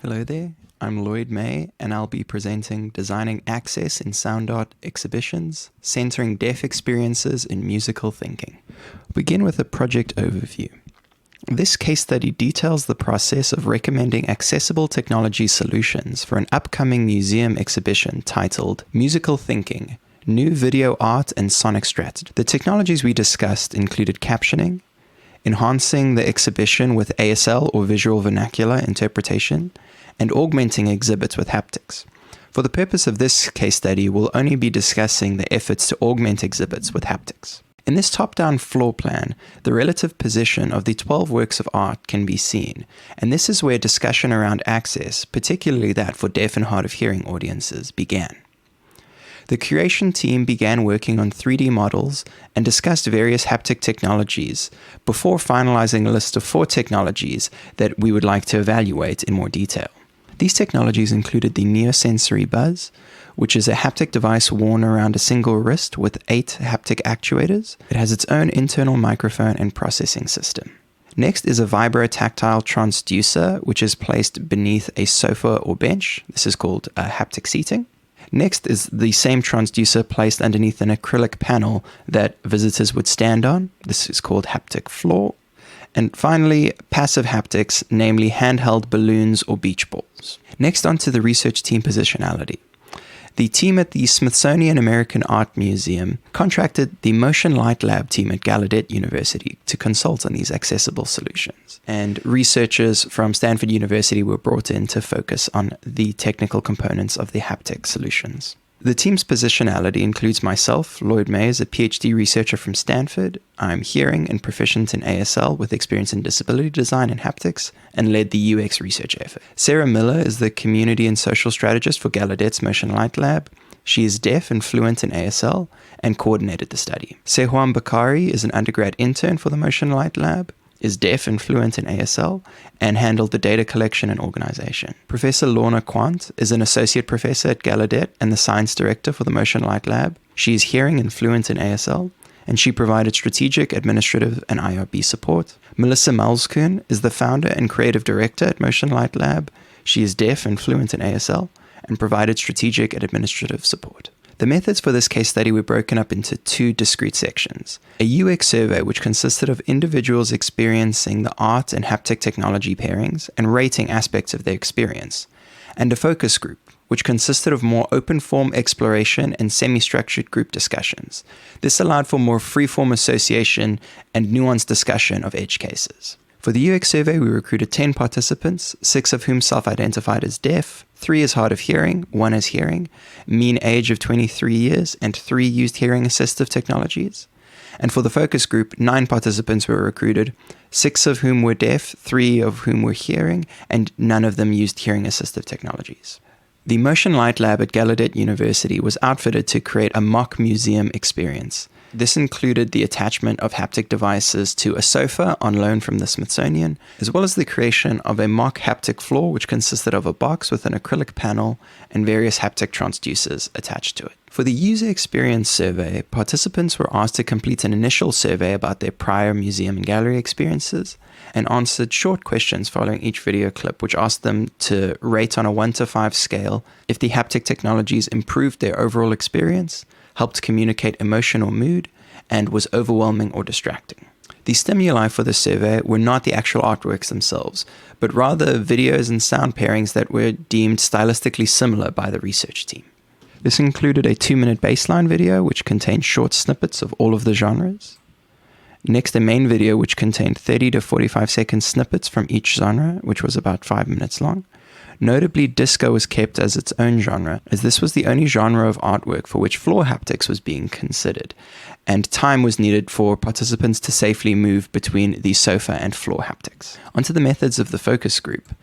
Hello there, I'm Lloyd and I'll be presenting Designing Access in Sound Art Exhibitions, Centering Deaf Experiences in Musical Thinking. We'll begin with a project overview. This case study details the process of recommending accessible technology solutions for an upcoming museum exhibition titled Musical Thinking, New Video Art and Sonic Strategy. The technologies we discussed included captioning, enhancing the exhibition with ASL or visual vernacular interpretation, and augmenting exhibits with haptics. For the purpose of this case study, we'll only be discussing the efforts to augment exhibits with haptics. In this top-down floor plan, the relative position of the 12 works of art can be seen, and this is where discussion around access, particularly that for deaf and hard of hearing audiences, began. The curation team began working on 3D models and discussed various haptic technologies before finalizing a list of 4 technologies that we would like to evaluate in more detail. These technologies included the Neosensory Buzz, which is a haptic device worn around a single wrist with 8 haptic actuators. It has its own internal microphone and processing system. Next is a vibro-tactile transducer, which is placed beneath a sofa or bench. This is called haptic seating. Next is the same transducer placed underneath an acrylic panel that visitors would stand on. This is called haptic floor. And finally, passive haptics, namely handheld balloons or beach balls. Next on to the research team positionality. The team at the Smithsonian American Art Museum contracted the Motion Light Lab team at Gallaudet University to consult on these accessible solutions. And researchers from Stanford University were brought in to focus on the technical components of the haptic solutions. The team's positionality includes myself, Lloyd, as a PhD researcher from Stanford. I'm hearing and proficient in ASL with experience in disability design and haptics, and led the UX research effort. Sarah Miller is the community and social strategist for Gallaudet's Motion Light Lab. She is deaf and fluent in ASL and coordinated the study. Sehuam Bakri is an undergrad intern for the Motion Light Lab, is deaf and fluent in ASL, and handled the data collection and organization. Professor Lorna Quandt is an associate professor at Gallaudet and the science director for the Motion Light Lab. She is hearing and fluent in ASL, and she provided strategic, administrative, and IRB support. Melissa Malzkuhn is the founder and creative director at Motion Light Lab. She is deaf and fluent in ASL, and provided strategic and administrative support. The methods for this case study were broken up into 2 discrete sections. A UX survey, which consisted of individuals experiencing the art and haptic technology pairings and rating aspects of their experience, and a focus group, which consisted of more open-form exploration and semi-structured group discussions. This allowed for more free-form association and nuanced discussion of edge cases. For the UX survey, we recruited 10 participants, 6 of whom self-identified as deaf, 3 as hard of hearing, 1 as hearing, mean age of 23 years, and 3 used hearing assistive technologies. And for the focus group, 9 participants were recruited, 6 of whom were deaf, 3 of whom were hearing, and none of them used hearing assistive technologies. The Motion Light Lab at Gallaudet University was outfitted to create a mock museum experience. This included the attachment of haptic devices to a sofa on loan from the Smithsonian, as well as the creation of a mock haptic floor which consisted of a box with an acrylic panel and various haptic transducers attached to it. For the user experience survey, participants were asked to complete an initial survey about their prior museum and gallery experiences and answered short questions following each video clip, which asked them to rate on a 1 to 5 scale if the haptic technologies improved their overall experience, helped communicate emotion or mood, and was overwhelming or distracting. The stimuli for the survey were not the actual artworks themselves, but rather videos and sound pairings that were deemed stylistically similar by the research team. This included a 2-minute baseline video, which contained short snippets of all of the genres. Next, a main video, which contained 30 to 45 second snippets from each genre, which was about 5 minutes long. Notably, disco was kept as its own genre, as this was the only genre of artwork for which floor haptics was being considered, and time was needed for participants to safely move between the sofa and floor haptics. Onto the methods of the focus group.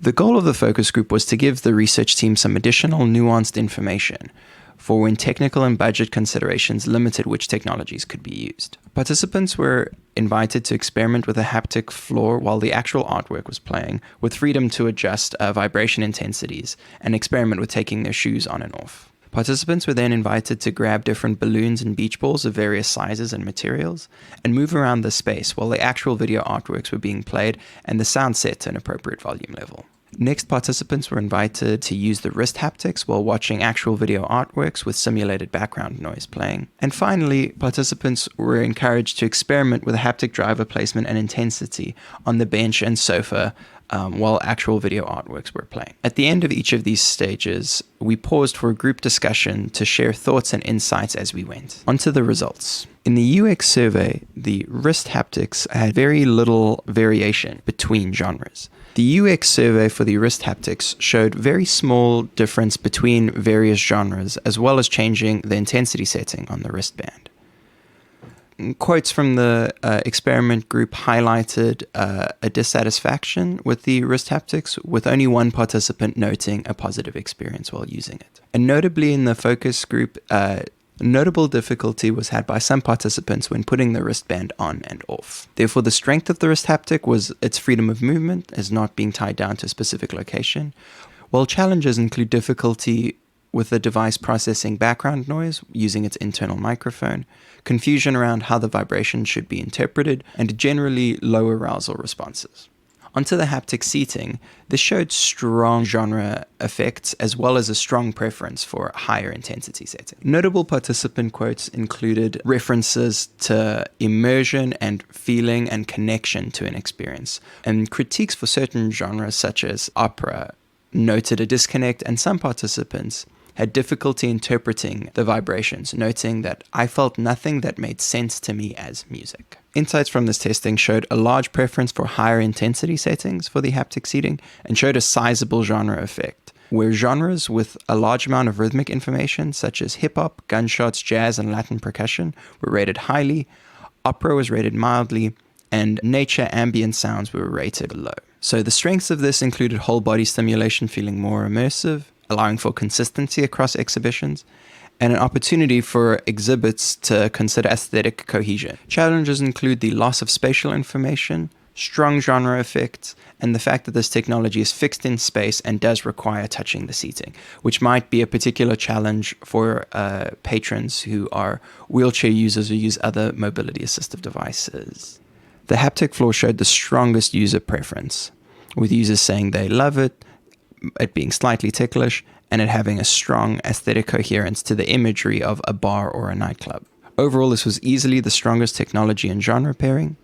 The goal of the focus group was to give the research team some additional nuanced information for when technical and budget considerations limited which technologies could be used. Participants were invited to experiment with a haptic floor while the actual artwork was playing, with freedom to adjust vibration intensities and experiment with taking their shoes on and off. Participants were then invited to grab different balloons and beach balls of various sizes and materials and move around the space while the actual video artworks were being played and the sound set to an appropriate volume level. Next, participants were invited to use the wrist haptics while watching actual video artworks with simulated background noise playing. And finally, participants were encouraged to experiment with haptic driver placement and intensity on the bench and sofa while actual video artworks were playing. At the end of each of these stages, we paused for a group discussion to share thoughts and insights as we went. On to the results. In the UX survey, the wrist haptics had very little variation between genres. The UX survey for the wrist haptics showed very small difference between various genres, as well as changing the intensity setting on the wristband. Quotes from the experiment group highlighted a dissatisfaction with the wrist haptics, with only one participant noting a positive experience while using it. And notably in the focus group, notable difficulty was had by some participants when putting the wristband on and off. Therefore, the strength of the wrist haptic was its freedom of movement, as not being tied down to a specific location, while challenges include difficulty with the device processing background noise using its internal microphone, confusion around how the vibration should be interpreted, and generally low arousal responses. Onto the haptic seating, this showed strong genre effects as well as a strong preference for higher intensity setting. Notable participant quotes included references to immersion and feeling and connection to an experience, and critiques for certain genres such as opera noted a disconnect, and some participants had difficulty interpreting the vibrations, noting that I felt nothing that made sense to me as music. Insights from this testing showed a large preference for higher intensity settings for the haptic seating and showed a sizable genre effect, where genres with a large amount of rhythmic information such as hip-hop, gunshots, jazz, and Latin percussion were rated highly, opera was rated mildly, and nature ambient sounds were rated low. So the strengths of this included whole body stimulation feeling more immersive, allowing for consistency across exhibitions, and an opportunity for exhibits to consider aesthetic cohesion. Challenges include the loss of spatial information, strong genre effects, and the fact that this technology is fixed in space and does require touching the seating, which might be a particular challenge for patrons who are wheelchair users or use other mobility assistive devices. The haptic floor showed the strongest user preference, with users saying they love it being slightly ticklish, and it having a strong aesthetic coherence to the imagery of a bar or a nightclub. Overall, this was easily the strongest technology in genre pairing.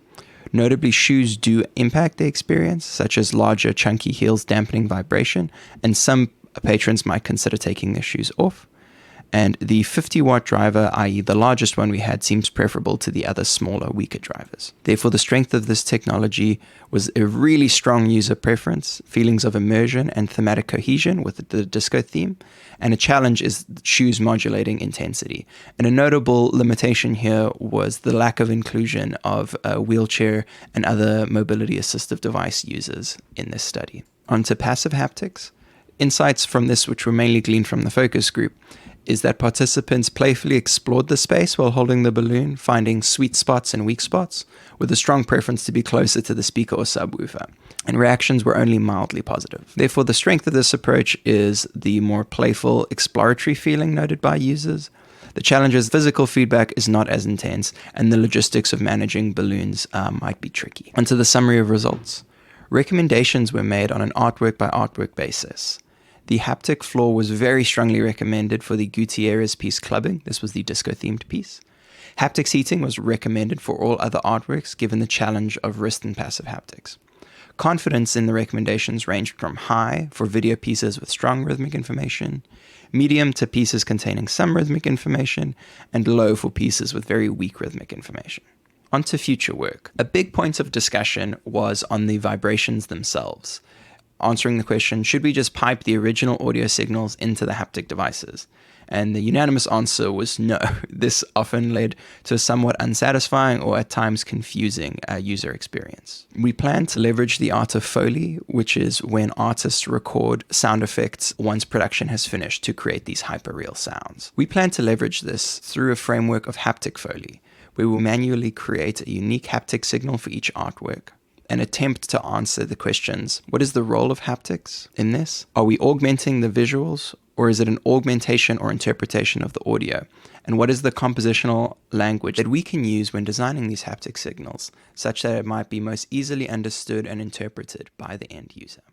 Notably, shoes do impact the experience, such as larger, chunky heels dampening vibration, and some patrons might consider taking their shoes off. And the 50-watt driver, i.e. the largest one we had, seems preferable to the other smaller, weaker drivers. Therefore, the strength of this technology was a really strong user preference, feelings of immersion and thematic cohesion with the disco theme, and a challenge is shoes modulating intensity. And a notable limitation here was the lack of inclusion of wheelchair and other mobility assistive device users in this study. On to passive haptics. Insights from this, which were mainly gleaned from the focus group, is that participants playfully explored the space while holding the balloon, finding sweet spots and weak spots, with a strong preference to be closer to the speaker or subwoofer, and reactions were only mildly positive. Therefore, the strength of this approach is the more playful, exploratory feeling noted by users. The challenge is physical feedback is not as intense, and the logistics of managing balloons might be tricky. Onto the summary of results. Recommendations were made on an artwork by artwork basis. The haptic floor was very strongly recommended for the Gutierrez piece Clubbing. This was the disco-themed piece. Haptic seating was recommended for all other artworks given the challenge of wrist and passive haptics. Confidence in the recommendations ranged from high for video pieces with strong rhythmic information, medium to pieces containing some rhythmic information, and low for pieces with very weak rhythmic information. On to future work. A big point of discussion was on the vibrations themselves, answering the question, should we just pipe the original audio signals into the haptic devices? And the unanimous answer was no. This often led to a somewhat unsatisfying or at times confusing user experience. We plan to leverage the art of Foley, which is when artists record sound effects once production has finished to create these hyperreal sounds. We plan to leverage this through a framework of haptic Foley, where we will manually create a unique haptic signal for each artwork, and attempt to answer the questions, what is the role of haptics in this? Are we augmenting the visuals, or is it an augmentation or interpretation of the audio? And what is the compositional language that we can use when designing these haptic signals, such that it might be most easily understood and interpreted by the end user?